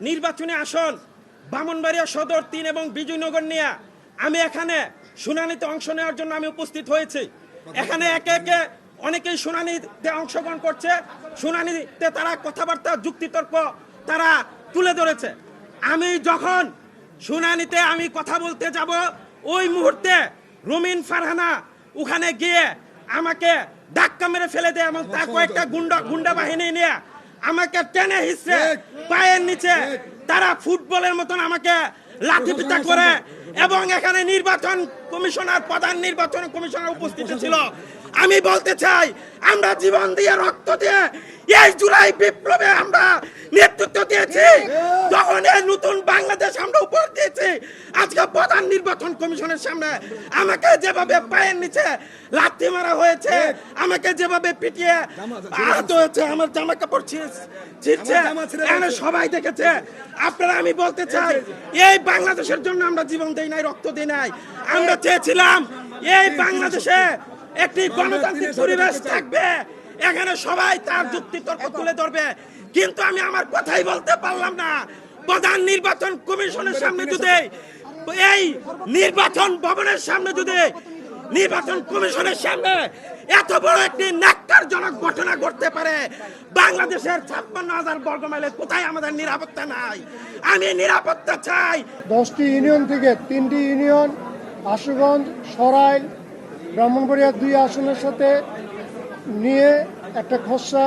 নির্বাচনী আসন ব্রাহ্মণবাড়িয়া সদর 3 এবং বিজয়নগর নিয়ে আমি এখানে শুনানিতে অংশ নেওয়ার জন্য আমি উপস্থিত হয়েছি। এখানে একে একে অনেকেই শুনানিতে অংশগ্রহণ করছে, শুনানিতে তারা কথাবার্তা যুক্তিতর্ক তারা তুলে ধরেছে। আমি যখন শুনানিতে আমি কথা বলতে যাব ওই মুহূর্তে রুমিন ফারহানা ওখানে গিয়ে আমাকে ধাক্কা মেরে ফেলে দেয় এবং তার কয়েকটা গুন্ডা বাহিনী নিয়ে আমাকে টেনে হিসড়ে পায়ের নিচে তারা ফুটবলের মতন আমাকে লাঠিপিটা করে এবং এখানে নির্বাচন কমিশনার প্রধান নির্বাচন কমিশনার উপস্থিত ছিল। আমি বলতে চাই আমরা জীবন দিয়ে রক্ত দিয়ে এই জুলাই বিপ্লবে আমরা নেতৃত্ব দিয়েছি, তখন এই নতুন বাংলাদেশ আমরা উপর দিয়েছি। আজকে প্রধান নির্বাচন কমিশনের সামনে আমাকে যেভাবে পায়ের নিচে লাথি মারা হয়েছে, আমাকে যেভাবে পিটিয়ে আহত হয়েছে, আমার জামা কাপড় ছিঁড়ছে, এখানে সবাই দেখেছে। আপনারা আমি বলতে চাই এই বাংলাদেশের জন্য আমরা জীবন দেই নাই, রক্ত দিই নাই। আমরা চেয়েছিলাম এই বাংলাদেশে একটি গণতান্ত্রিক পরিবেশ থাকবে, এখানে সবাই তার যুক্তি তর্ক তুলে ধরবে, কিন্তু আমি আমার কথাই বলতে পারলাম না। প্রধান নির্বাচন কমিশনের সামনে যদি এই নির্বাচন ভবনের সামনে যদি নির্বাচন কমিশনের সামনে এত বড় একটি ন্যাক্কারজনক ঘটনা ঘটতে পারে, বাংলাদেশের 56,000 বর্গ মাইলে কোথায় আমাদের নিরাপত্তা নাই? আমি নিরাপত্তা চাই। 10টি ইউনিয়ন থেকে 3টি ইউনিয়ন আশুগঞ্জ, সরাইল, ব্রাহ্মণবাড়িয়া 2 আসনের সাথে নিয়ে একটা খসড়া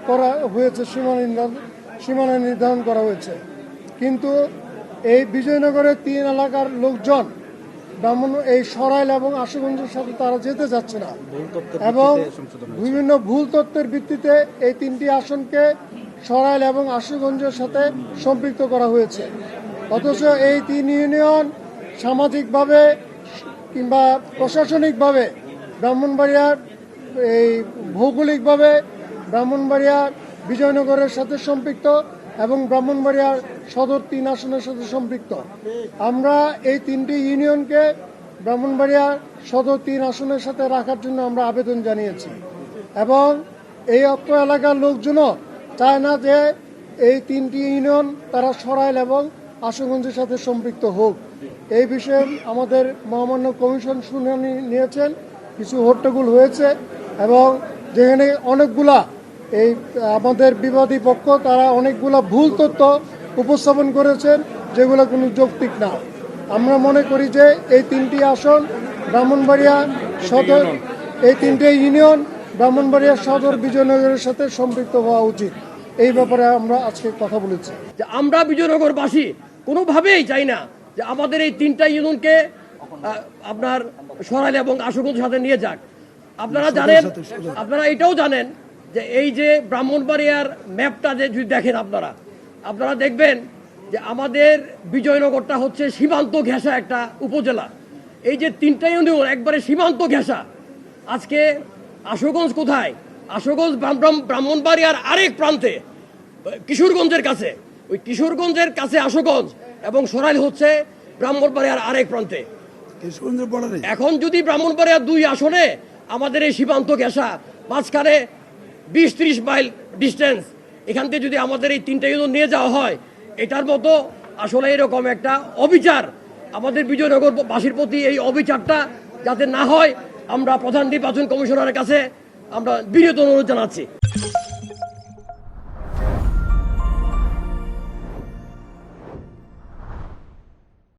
করা হয়েছে, সীমানা নির্ধারণ করা হয়েছে। কিন্তু এই বিজয়নগরের 3 এলাকার লোকজন এই সরাইল এবং আশুগঞ্জের সাথে তারা যেতে যাচ্ছে না এবং বিভিন্ন ভুল তথ্যের ভিত্তিতে এই 3টি আসনকে সরাইল এবং আশুগঞ্জের সাথে সম্পৃক্ত করা হয়েছে। অথচ এই 3 ইউনিয়ন সামাজিকভাবে কিংবা প্রশাসনিকভাবে ব্রাহ্মণবাড়িয়ার এই ভৌগোলিকভাবে ব্রাহ্মণবাড়িয়ার বিজয়নগরের সাথে সম্পৃক্ত এবং ব্রাহ্মণবাড়িয়ার সদর 3 আসনের সাথে সম্পৃক্ত। আমরা এই 3টি ইউনিয়নকে ব্রাহ্মণবাড়িয়ার সদর 3 আসনের সাথে রাখার জন্য আমরা আবেদন জানিয়েছি এবং এই অত্র এলাকার লোকজনও চায় না যে এই 3টি ইউনিয়ন তারা সরাইল এবং আশুগঞ্জের সাথে সম্পৃক্ত হোক। এই বিষয়ে আমাদের মহামান্য কমিশন শুনানি নিয়েছেন, কিছু হট্টগোল হয়েছে এবং যেখানে অনেকগুলা এই আমাদের বিবাদী পক্ষ তারা অনেকগুলা ভুল তথ্য উপস্থাপন করেছেন যেগুলো কোনো যৌক্তিক না। আমরা মনে করি যে এই 3টি আসন ব্রাহ্মণবাড়িয়া সদর, এই 3টে ইউনিয়ন ব্রাহ্মণবাড়িয়া সদর বিজয়নগরের সাথে সম্পৃক্ত হওয়া উচিত। এই ব্যাপারে আমরা আজকে কথা বলেছি যে আমরা বিজয়নগরবাসী কোনোভাবেই চাই না যে আমাদের এই 3টা ইউনিয়নকে আপনার সরাইল এবং আশুগঞ্জের সাথে নিয়ে যাক। আপনারা জানেন, আপনারা এটাও জানেন যে এই যে ব্রাহ্মণবাড়িয়ার ম্যাপটা যে যদি দেখেন আপনারা দেখবেন যে আমাদের বিজয়নগরটা হচ্ছে সীমান্ত ঘেঁষা একটা উপজেলা। এই যে 3টা ইউনিয়ন একবারে সীমান্ত ঘেঁষা। আজকে আশুগঞ্জ কোথায়? আশুগঞ্জ ব্রাহ্মণবাড়িয়ার আরেক প্রান্তে, কিশোরগঞ্জের কাছে। ওই কিশোরগঞ্জের কাছে আশুগঞ্জ এবং সরাইল হচ্ছে ব্রাহ্মণবাড়িয়ার আরেক প্রান্তে। এখন যদি ব্রাহ্মণবাড়িয়ার 2 আসনে আমাদের এই সীমান্ত ঘেঁষা মাঝখানে 20-30 মাইল ডিস্টেন্স, এখান থেকে যদি আমাদের এই 3টা ইউনিয়ন নিয়ে যাওয়া হয়, এটার মতো আসলে এরকম একটা অবিচার আমাদের বিজয়নগরবাসীর প্রতি, এই অবিচারটা যাতে না হয় আমরা প্রধান নির্বাচন কমিশনারের কাছে আমরা বিনীত অনুরোধ জানাচ্ছি।